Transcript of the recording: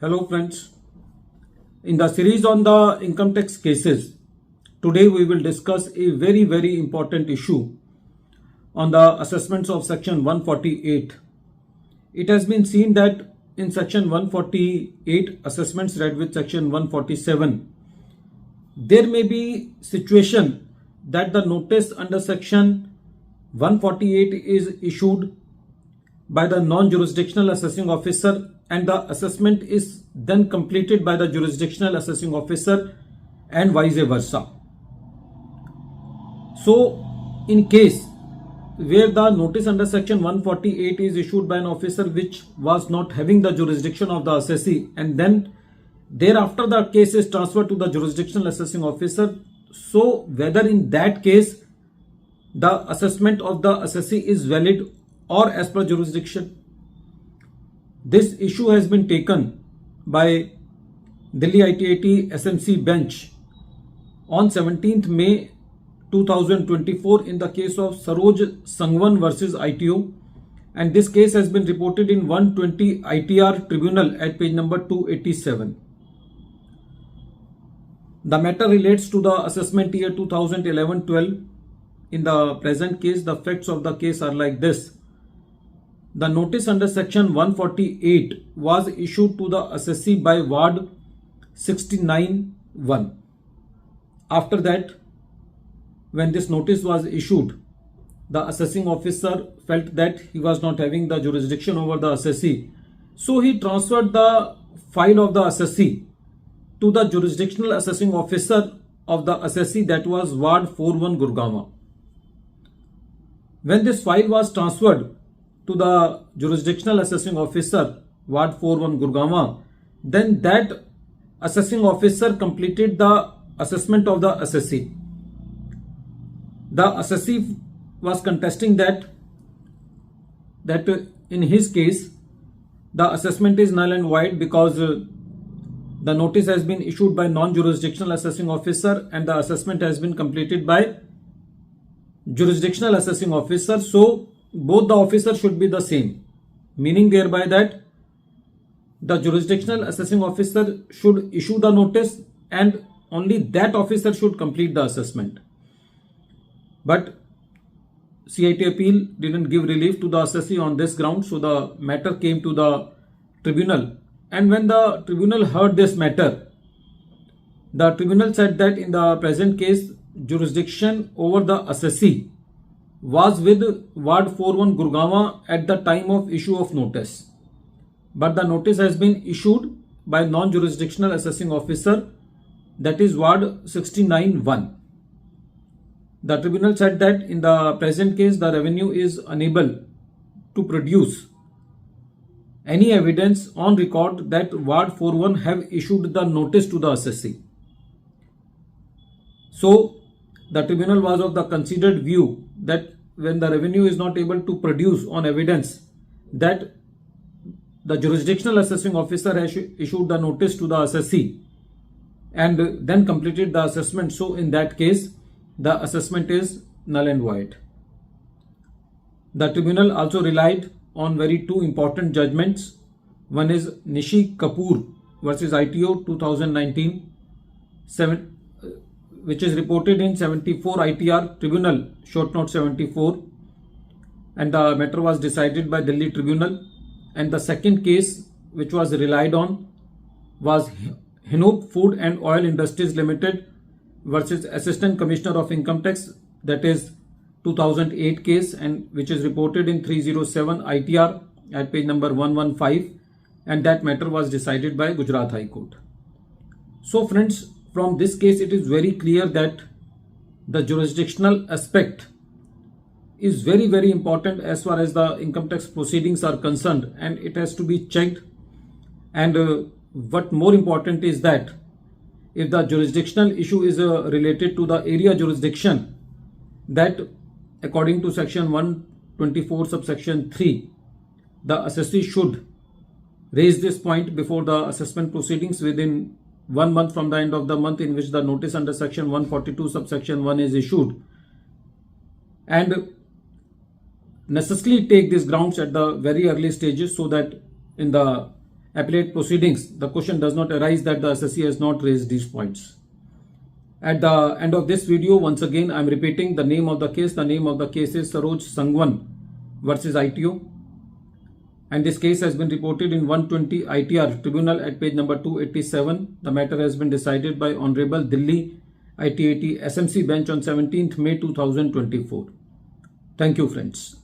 Hello friends, in the series on the income tax cases, today we will discuss a very important issue on the assessments of section 148. It has been seen that in section 148 assessments read with section 147, there may be situation that the notice under section 148 is issued by the non-jurisdictional assessing officer and the assessment is then completed by the jurisdictional assessing officer and vice versa. So, in case where the notice under section 148 is issued by an officer which was not having the jurisdiction of the assessee, and then thereafter the case is transferred to the jurisdictional assessing officer, so whether in that case the assessment of the assessee is valid or as per jurisdiction. This issue has been taken by Delhi ITAT SMC bench on 17th May 2024 in the case of Saroj Sangwan versus ITO, and this case has been reported in 120 ITR Tribunal at page number 287. The matter relates to the assessment year 2011-12. In the present case, the facts of the case are like this. The notice under section 148 was issued to the assessee by ward 69-1. After that, when this notice was issued, the assessing officer felt that he was not having the jurisdiction over the assessee. So he transferred the file of the assessee to the jurisdictional assessing officer of the assessee, that was ward 41 Gurgaon. When this file was transferred to the jurisdictional assessing officer, ward 41 Gurgaon, then that assessing officer completed the assessment of the assessee. The assessee was contesting that in his case the assessment is null and void because the notice has been issued by non-jurisdictional assessing officer and the assessment has been completed by jurisdictional assessing officer. So both the officers should be the same, meaning thereby that the jurisdictional assessing officer should issue the notice and only that officer should complete the assessment. But CIT appeal didn't give relief to the assessee on this ground, so the matter came to the tribunal. And when the tribunal heard this matter, the tribunal said that in the present case, jurisdiction over the assessee was with ward 41 Gurgaon at the time of issue of notice. But the notice has been issued by non-jurisdictional assessing officer, that is ward 69-1. The tribunal said that in the present case, the revenue is unable to produce any evidence on record that ward 41 have issued the notice to the assessee. So the tribunal was of the considered view that when the revenue is not able to produce on evidence that the jurisdictional assessing officer has issued the notice to the assessee and then completed the assessment, so in that case the assessment is null and void. The tribunal also relied on two important judgments. One is Nishi Kapoor versus ITO 2019, which is reported in 74 ITR Tribunal, short note 74, and the matter was decided by Delhi Tribunal. And the second case which was relied on was Hinop Food and Oil Industries Limited versus Assistant Commissioner of Income Tax, that is 2008 case, and which is reported in 307 ITR at page number 115, and that matter was decided by Gujarat High Court. So friends, from this case it is very clear that the jurisdictional aspect is very important as far as the income tax proceedings are concerned, and it has to be checked. And what more important is that if the jurisdictional issue is related to the area jurisdiction, that according to section 124 subsection 3, the assessee should raise this point before the assessment proceedings within 1 month from the end of the month in which the notice under section 142 subsection 1 is issued, and necessarily take these grounds at the very early stages so that in the appellate proceedings, the question does not arise that the assessee has not raised these points. At the end of this video, once again, I am repeating the name of the case. The name of the case is Saroj Sangwan versus ITO. And this case has been reported in 120 ITR Tribunal at page number 287. The matter has been decided by Honorable Delhi ITAT SMC bench on 17th May 2024. Thank you, friends.